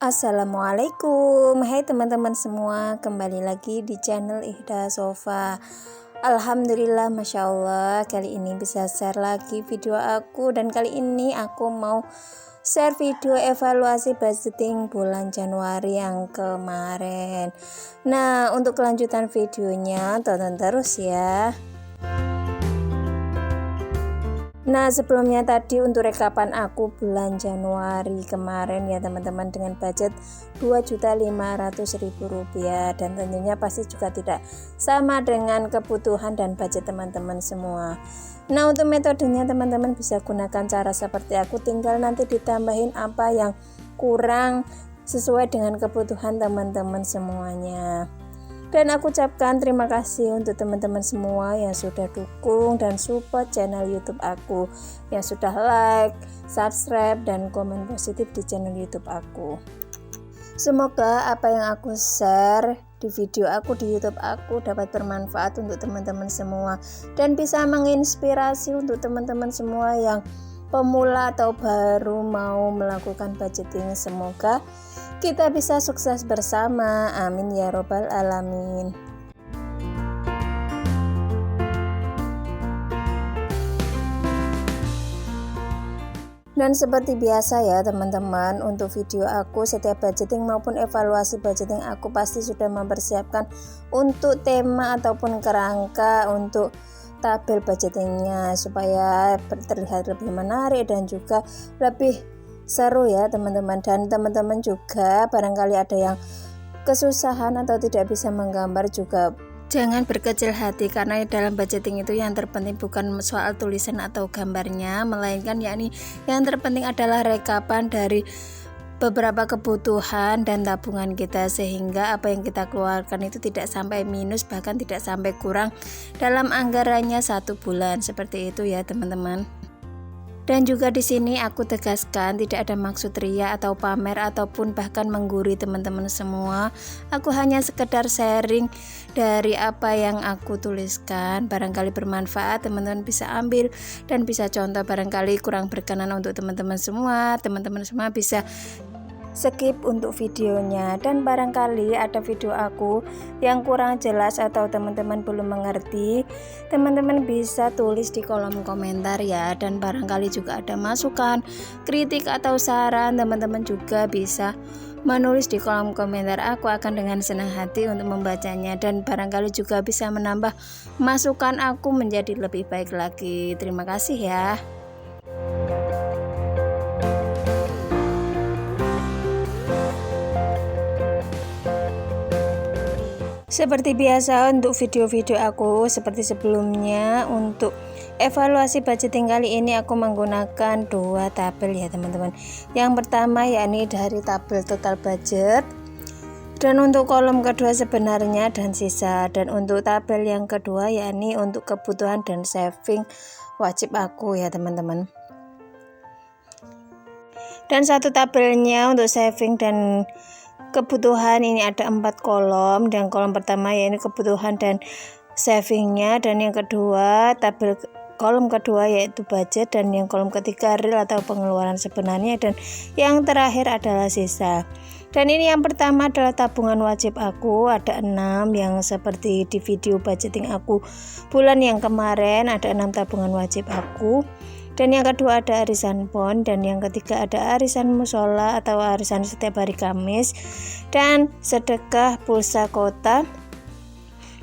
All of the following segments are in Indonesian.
Assalamualaikum, hai teman-teman semua, kembali lagi di channel Ihda Sofa. Alhamdulillah, Masya Allah, kali ini bisa share lagi video aku. Dan kali ini aku mau share video evaluasi budgeting bulan Januari yang kemarin. Nah, untuk kelanjutan videonya tonton terus ya. Nah, sebelumnya tadi untuk rekapan aku bulan Januari kemarin ya teman-teman, dengan budget Rp2.500.000, dan tentunya pasti juga tidak sama dengan kebutuhan dan budget teman-teman semua. Nah, untuk metodenya teman-teman bisa gunakan cara seperti aku, tinggal nanti ditambahin apa yang kurang sesuai dengan kebutuhan teman-teman semuanya. Dan aku ucapkan terima kasih untuk teman-teman semua yang sudah dukung dan support channel YouTube aku, yang sudah like, subscribe, dan komen positif di channel YouTube aku. Semoga apa yang aku share di video aku di YouTube aku dapat bermanfaat untuk teman-teman semua dan bisa menginspirasi untuk teman-teman semua yang pemula atau baru mau melakukan budgeting. Semoga kita bisa sukses bersama, amin ya robbal alamin. Dan seperti biasa ya teman-teman, untuk video aku setiap budgeting maupun evaluasi budgeting aku pasti sudah mempersiapkan untuk tema ataupun kerangka untuk tabel budgetingnya supaya terlihat lebih menarik dan juga lebih seru ya teman-teman. Dan teman-teman juga barangkali ada yang kesusahan atau tidak bisa menggambar juga jangan berkecil hati, karena dalam budgeting itu yang terpenting bukan soal tulisan atau gambarnya, melainkan yakni yang terpenting adalah rekapan dari beberapa kebutuhan dan tabungan kita, sehingga apa yang kita keluarkan itu tidak sampai minus, bahkan tidak sampai kurang dalam anggarannya satu bulan. Seperti itu ya teman-teman. Dan juga di sini aku tegaskan tidak ada maksud ria atau pamer ataupun bahkan menggurui teman-teman semua. Aku hanya sekedar sharing dari apa yang aku tuliskan. Barangkali bermanfaat, teman-teman bisa ambil dan bisa contoh. Barangkali kurang berkenan untuk teman-teman semua, teman-teman semua bisa skip untuk videonya. Dan barangkali ada video aku yang kurang jelas atau teman-teman belum mengerti, teman-teman bisa tulis di kolom komentar ya. Dan barangkali juga ada masukan, kritik atau saran, teman-teman juga bisa menulis di kolom komentar. Aku akan dengan senang hati untuk membacanya dan barangkali juga bisa menambah masukan aku menjadi lebih baik lagi. Terima kasih ya. Seperti biasa untuk video-video aku seperti sebelumnya, untuk evaluasi budgeting kali ini aku menggunakan dua tabel ya teman-teman. Yang pertama yakni dari tabel total budget, dan untuk kolom kedua sebenarnya dan sisa, dan untuk tabel yang kedua yakni untuk kebutuhan dan saving wajib aku ya teman-teman. Dan satu tabelnya untuk saving dan kebutuhan ini ada 4 kolom, dan kolom pertama yaitu kebutuhan dan savingnya, dan yang kedua tabel kolom kedua yaitu budget, dan yang kolom ketiga real atau pengeluaran sebenarnya, dan yang terakhir adalah sisa. Dan ini yang pertama adalah tabungan wajib aku, ada 6 yang seperti di video budgeting aku bulan yang kemarin, ada 6 tabungan wajib aku. Dan yang kedua ada arisan pon, dan yang ketiga ada arisan musola atau arisan setiap hari Kamis, dan sedekah pulsa kota,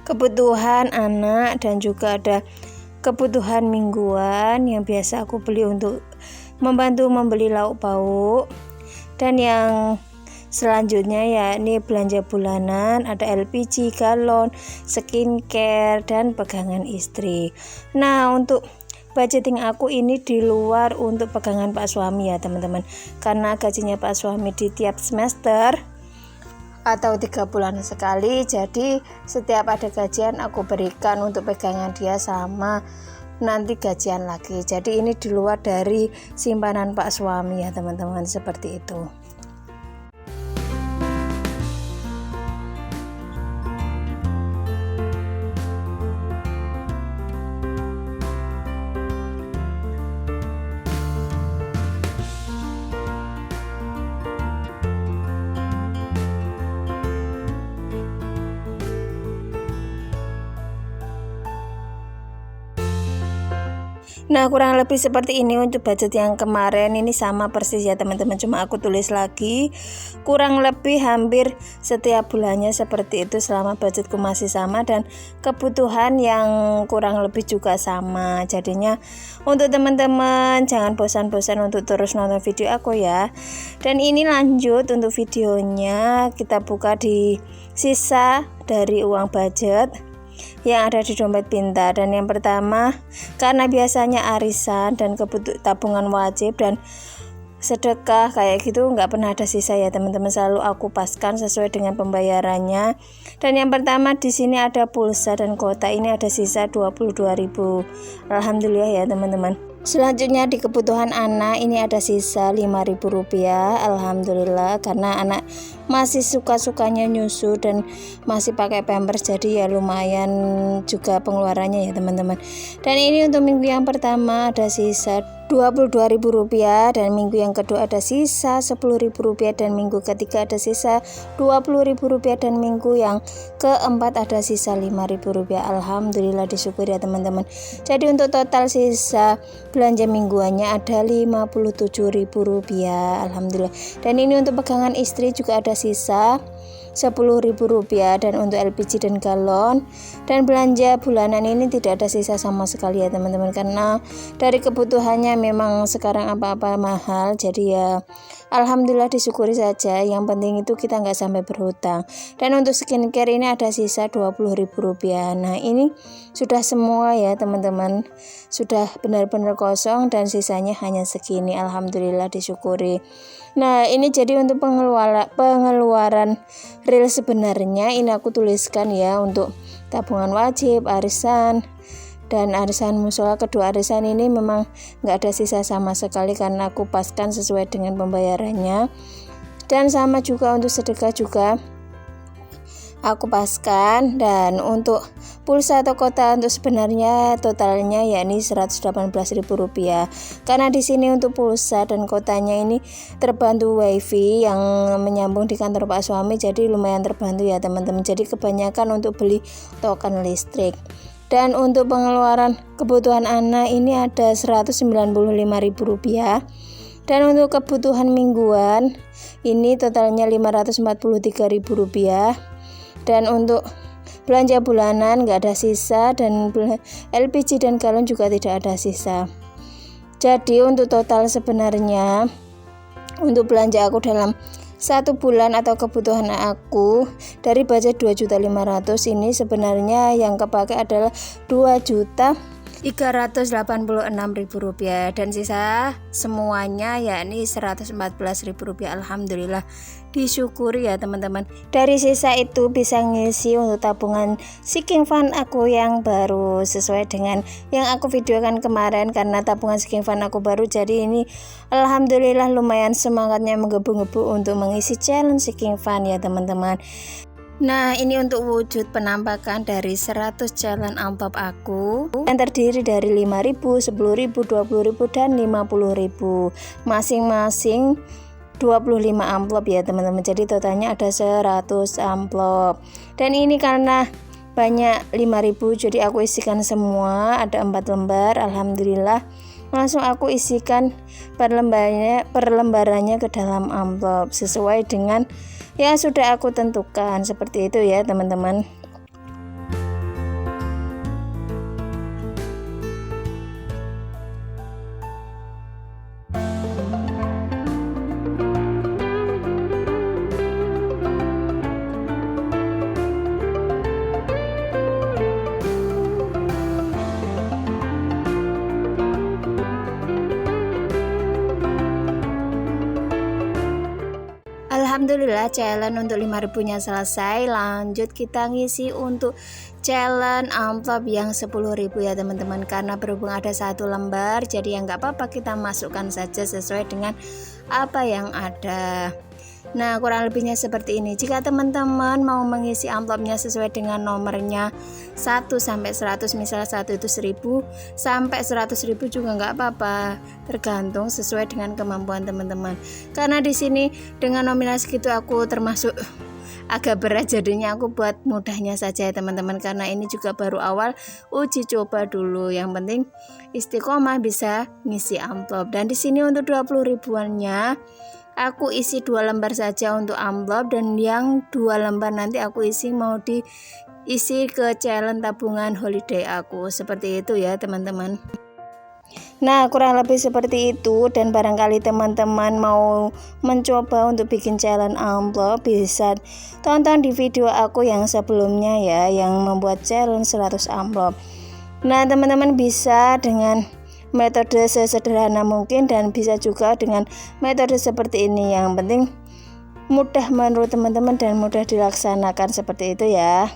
kebutuhan anak, dan juga ada kebutuhan mingguan yang biasa aku beli untuk membantu membeli lauk pauk. Dan yang selanjutnya yakni belanja bulanan, ada LPG, galon, skincare, dan pegangan istri. Nah, untuk budgeting aku ini di luar untuk pegangan Pak suami ya teman-teman, karena gajinya Pak suami di tiap semester atau 3 bulan sekali, jadi setiap ada gajian aku berikan untuk pegangan dia sama nanti gajian lagi. Jadi ini di luar dari simpanan Pak suami ya teman-teman, seperti itu. Nah, kurang lebih seperti ini untuk budget yang kemarin, ini sama persis ya teman-teman, cuma aku tulis lagi kurang lebih hampir setiap bulannya seperti itu selama budgetku masih sama dan kebutuhan yang kurang lebih juga sama. Jadinya untuk teman-teman jangan bosan-bosan untuk terus nonton video aku ya. Dan ini lanjut untuk videonya, kita buka di sisa dari uang budget yang ada di dompet pintar. Dan yang pertama, karena biasanya arisan dan tabungan wajib dan sedekah kayak gitu nggak pernah ada sisa ya teman-teman, selalu aku paskan sesuai dengan pembayarannya. Dan yang pertama di sini ada pulsa dan kuota, ini ada sisa 22.000. Alhamdulillah ya teman-teman. Selanjutnya di kebutuhan anak, ini ada sisa 5.000 rupiah. Alhamdulillah, karena anak masih suka-sukanya nyusu dan masih pakai pampers, jadi ya lumayan juga pengeluarannya ya teman-teman. Dan ini untuk minggu yang pertama ada sisa 22.000 rupiah, dan minggu yang kedua ada sisa 10.000 rupiah, dan minggu ketiga ada sisa 20.000 rupiah, dan minggu yang keempat ada sisa 5.000 rupiah. Alhamdulillah, disyukuri ya teman-teman. Jadi untuk total sisa belanja mingguannya ada 57.000 rupiah. Alhamdulillah. Dan ini untuk pegangan istri juga ada sisa 10.000 rupiah, dan untuk LPG dan galon dan belanja bulanan ini tidak ada sisa sama sekali ya teman-teman, karena dari kebutuhannya memang sekarang apa-apa mahal, jadi ya alhamdulillah disyukuri saja. Yang penting itu kita nggak sampai berhutang. Dan untuk skincare ini ada sisa 20.000 rupiah. Nah, ini sudah semua ya teman-teman, sudah benar-benar kosong dan sisanya hanya segini. Alhamdulillah disyukuri. Nah, ini jadi untuk pengeluaran real sebenarnya ini aku tuliskan ya, untuk tabungan wajib, arisan, dan arisan musola. Kedua arisan ini memang nggak ada sisa sama sekali karena aku paskan sesuai dengan pembayarannya. Dan sama juga untuk sedekah juga aku paskan. Dan untuk pulsa atau kuota untuk sebenarnya totalnya yakni 118.000 rupiah. Karena di sini untuk pulsa dan kuotanya ini terbantu wifi yang menyambung di kantor Pak suami, jadi lumayan terbantu ya teman-teman. Jadi kebanyakan untuk beli token listrik. Dan untuk pengeluaran kebutuhan anak ini ada 195.000 rupiah. Dan untuk kebutuhan mingguan ini totalnya 543.000 rupiah. Dan untuk belanja bulanan nggak ada sisa, dan LPG dan galon juga tidak ada sisa. Jadi untuk total sebenarnya untuk belanja aku dalam 1 bulan atau kebutuhan aku dari budget 2.500.000 ini sebenarnya yang kepakai adalah 2.386.000 rupiah, dan sisa semuanya yakni 114.000 rupiah. Alhamdulillah disyukuri ya teman-teman. Dari sisa itu bisa ngisi untuk tabungan Seeking Fun aku yang baru sesuai dengan yang aku videokan kemarin. Karena tabungan Seeking Fun aku baru, jadi ini alhamdulillah lumayan semangatnya menggebu-gebu untuk mengisi challenge Seeking Fun ya teman-teman. Nah, ini untuk wujud penampakan dari 100 challenge amplop aku yang terdiri dari 5.000, 10.000, 20.000 dan 50.000. Masing-masing 25 amplop ya teman-teman. Jadi totalnya ada 100 amplop. Dan ini karena banyak 5.000, jadi aku isikan semua, ada 4 lembar. Alhamdulillah langsung aku isikan per lembarannya ke dalam amplop sesuai dengan yang sudah aku tentukan. Seperti itu ya teman-teman. Alhamdulillah challenge untuk 5.000 nya selesai. Lanjut kita ngisi untuk challenge amplop yang 10.000 ya teman-teman. Karena berhubung ada 1 lembar, jadi ya nggak apa-apa, kita masukkan saja sesuai dengan apa yang ada. Nah, kurang lebihnya seperti ini. Jika teman-teman mau mengisi amplopnya sesuai dengan nomornya 1 sampai 100, misalnya 1 itu 1.000 sampai 100.000 juga nggak apa-apa, tergantung sesuai dengan kemampuan teman-teman. Karena di sini dengan nominal segitu aku termasuk agak berat, jadinya aku buat mudahnya saja ya teman-teman, karena ini juga baru awal uji coba dulu. Yang penting istiqomah bisa ngisi amplop. Dan di sini untuk 20 ribuannya aku isi 2 lembar saja untuk amplop, dan yang 2 lembar nanti aku isi mau diisi ke challenge tabungan holiday aku. Seperti itu ya teman-teman. Nah, kurang lebih seperti itu, dan barangkali teman-teman mau mencoba untuk bikin challenge amplop, bisa tonton di video aku yang sebelumnya ya, yang membuat challenge 100 amplop. Nah, teman-teman bisa dengan metode sesederhana mungkin, dan bisa juga dengan metode seperti ini. Yang penting mudah menurut teman-teman dan mudah dilaksanakan, seperti itu ya.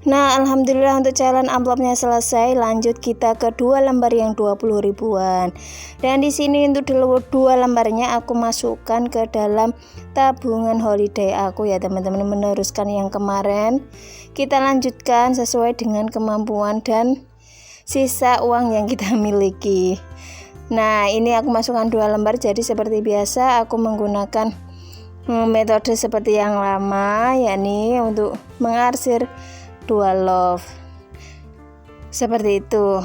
Nah, alhamdulillah untuk challenge amplopnya selesai. Lanjut kita ke 2 lembar yang 20 ribuan. Dan di sini untuk 2 lembarnya aku masukkan ke dalam tabungan holiday aku ya teman-teman. Meneruskan yang kemarin, kita lanjutkan sesuai dengan kemampuan dan sisa uang yang kita miliki. Nah, ini aku masukkan 2 lembar. Jadi seperti biasa aku menggunakan metode seperti yang lama, yakni untuk mengarsir 2 love, seperti itu.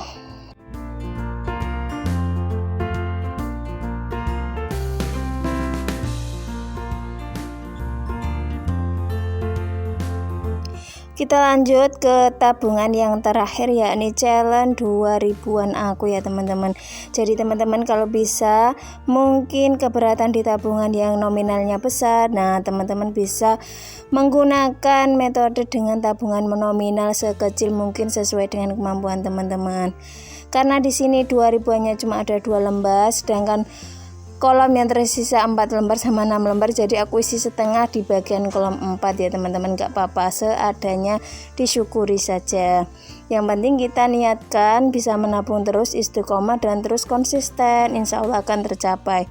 Kita lanjut ke tabungan yang terakhir, yakni challenge 2 ribuan aku ya teman-teman. Jadi teman-teman kalau bisa, mungkin keberatan di tabungan yang nominalnya besar, nah teman-teman bisa menggunakan metode dengan tabungan nominal sekecil mungkin sesuai dengan kemampuan teman-teman. Karena di sini 2 ribuannya cuma ada 2 lembar, sedangkan kolom yang tersisa 4 lembar sama 6 lembar, jadi aku isi setengah di bagian kolom 4 ya teman-teman. Gak apa-apa, seadanya, disyukuri saja. Yang penting kita niatkan bisa menabung terus, istiqomah dan terus konsisten, insya Allah akan tercapai.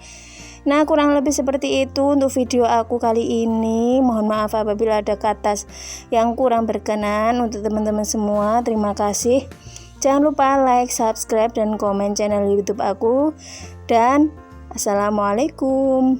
Nah, kurang lebih seperti itu untuk video aku kali ini. Mohon maaf apabila ada kata yang kurang berkenan. Untuk teman-teman semua, terima kasih. Jangan lupa like, subscribe, dan komen channel YouTube aku. Dan Assalamualaikum.